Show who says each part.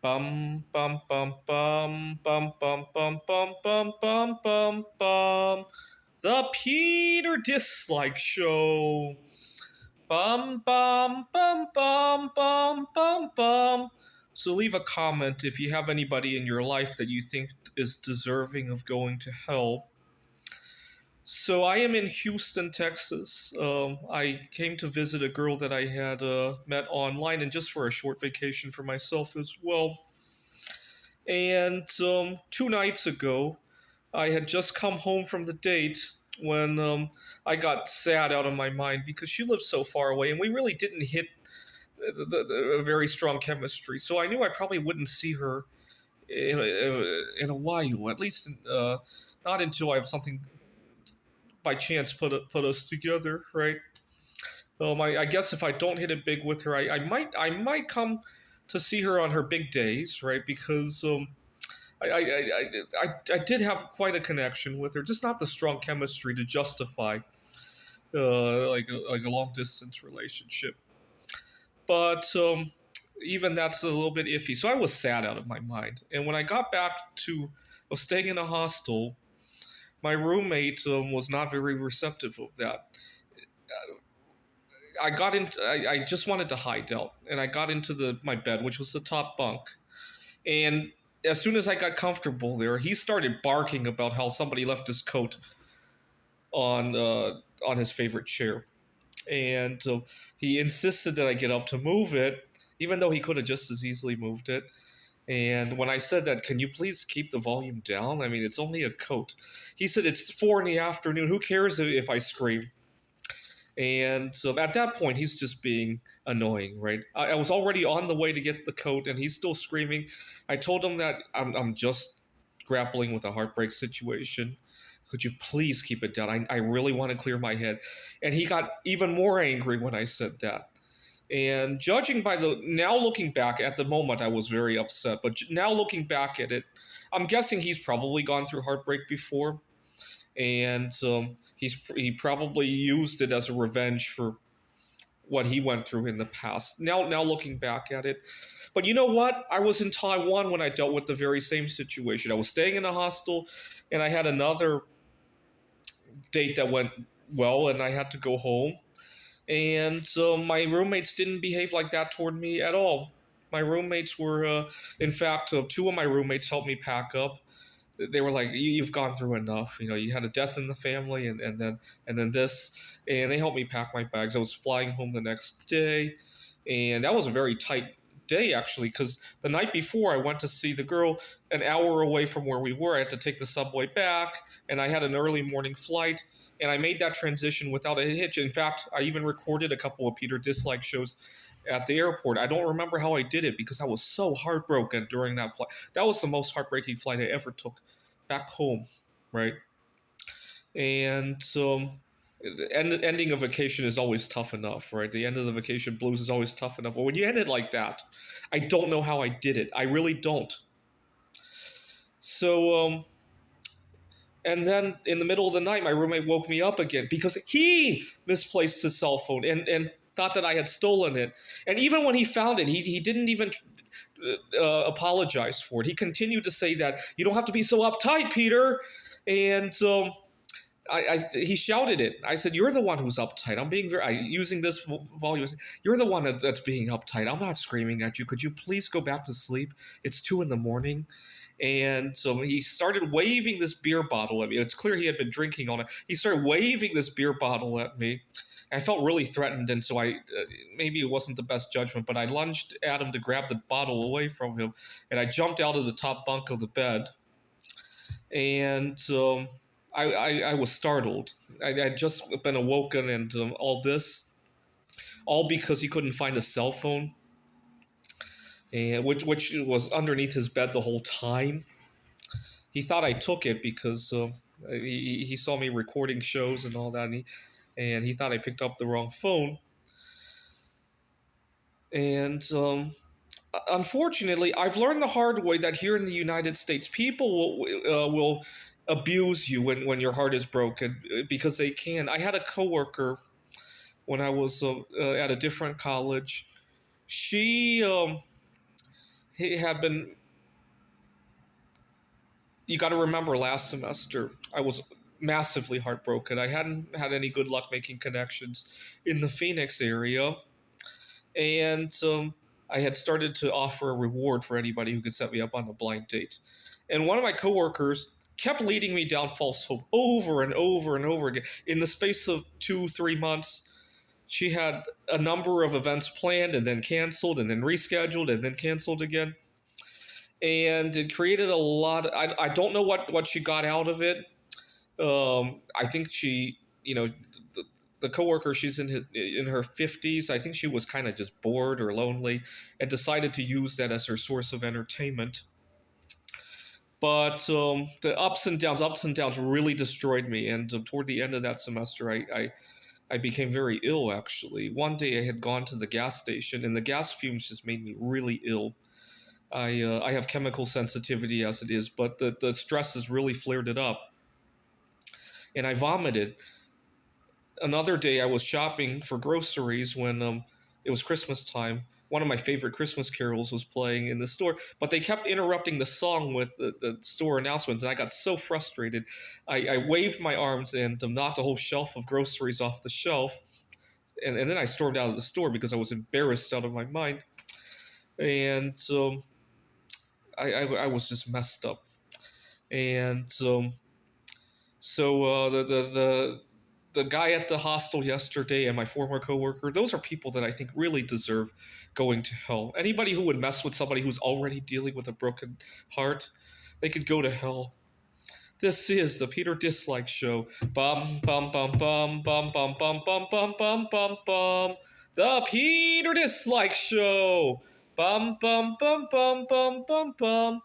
Speaker 1: Bum bum bum bum bum bum bum bum bum bum bum bum. The Peter Dislike Show. Bum bum bum bum bum bum bum. So leave a comment if you have anybody in your life that you think is deserving of going to hell. So I am in Houston, Texas. I came to visit a girl that I had met online, and just for a short vacation for myself as well. And 2 nights ago, I had just come home from the date when I got sad out of my mind because she lived so far away, and we really didn't hit a very strong chemistry. So I knew I probably wouldn't see her in a while, at least not until I have something by chance put us together, right? I guess if I don't hit it big with her, I might come to see her on her big days, right? Because I did have quite a connection with her, just not the strong chemistry to justify like a long distance relationship. But even that's a little bit iffy. So I was sad out of my mind. And when I got back to, I was staying in a hostel. My roommate was not very receptive of that. I just wanted to hide out, and I got into my bed, which was the top bunk. And as soon as I got comfortable there, he started barking about how somebody left his coat on on his favorite chair, and he insisted that I get up to move it, even though he could have just as easily moved it. And when I said that, can you please keep the volume down? I mean, it's only a coat. He said it's 4 in the afternoon. Who cares if I scream? And so at that point, he's just being annoying, right? I was already on the way to get the coat, and he's still screaming. I told him that I'm just grappling with a heartbreak situation. Could you please keep it down? I really want to clear my head. And he got even more angry when I said that. And judging by now looking back at the moment, I was very upset. But now looking back at it, I'm guessing he's probably gone through heartbreak before. And he probably used it as a revenge for what he went through in the past. Now looking back at it, but you know what? I was in Taiwan when I dealt with the very same situation. I was staying in a hostel, and I had another date that went well, and I had to go home. And so my roommates didn't behave like that toward me at all. My roommates were, in fact, two of my roommates helped me pack up. They were like, "You've gone through enough. You know, you had a death in the family, and then this." And they helped me pack my bags. I was flying home the next day, and that was a very tight day actually, because the night before I went to see the girl an hour away from where we were. I had to take the subway back, and I had an early morning flight. And I made that transition without a hitch. In fact, I even recorded a couple of Peter Dislike shows at the airport. I don't remember how I did it because I was so heartbroken during that flight. That was the most heartbreaking flight I ever took back home, right? And ending a vacation is always tough enough, right? The end of the vacation blues is always tough enough. But when you end it like that, I don't know how I did it. I really don't. So, and then in the middle of the night, my roommate woke me up again because he misplaced his cell phone and thought that I had stolen it. And even when he found it, he didn't even apologize for it. He continued to say that you don't have to be so uptight, Peter. And he shouted it. I said, "You're the one who's uptight. I'm being using this volume. You're the one that's being uptight. I'm not screaming at you. Could you please go back to sleep? It's 2 in the morning." And so he started waving this beer bottle at me. It's clear he had been drinking on it. He started waving this beer bottle at me. I felt really threatened, and so maybe it wasn't the best judgment, but I lunged at him to grab the bottle away from him, and I jumped out of the top bunk of the bed. And I was startled. I had just been awoken, and all because he couldn't find a cell phone, and which was underneath his bed the whole time. He thought I took it because he saw me recording shows and all that, and he thought I picked up the wrong phone. And unfortunately, I've learned the hard way that here in the United States, people will abuse you when your heart is broken because they can. I had a coworker when I was at a different college. She he had been. You got to remember, last semester I was massively heartbroken. I hadn't had any good luck making connections in the Phoenix area, and I had started to offer a reward for anybody who could set me up on a blind date. And one of my coworkers kept leading me down false hope over and over and over again. In the space of 2, 3 months, she had a number of events planned and then canceled and then rescheduled and then canceled again. And it created a lot. I don't know what she got out of it. I think she, the, the coworker, she's in her 50s. I think she was kind of just bored or lonely and decided to use that as her source of entertainment. But the ups and downs really destroyed me. And toward the end of that semester, I became very ill, actually. One day I had gone to the gas station, and the gas fumes just made me really ill. I have chemical sensitivity as it is, but the stress has really flared it up. And I vomited. Another day I was shopping for groceries when it was Christmas time. One of my favorite Christmas carols was playing in the store, but they kept interrupting the song with the store announcements, and I got so frustrated. I waved my arms and knocked a whole shelf of groceries off the shelf, and then I stormed out of the store because I was embarrassed out of my mind. And I was just messed up. And the guy at the hostel yesterday and my former coworker, those are people that I think really deserve going to hell. Anybody who would mess with somebody who's already dealing with a broken heart, they could go to hell. This is the Peter Dislike Show. Bum bum bum bum bum bum bum bum bum bum bum bum. The Peter Dislike Show. Bum bum bum bum bum bum bum.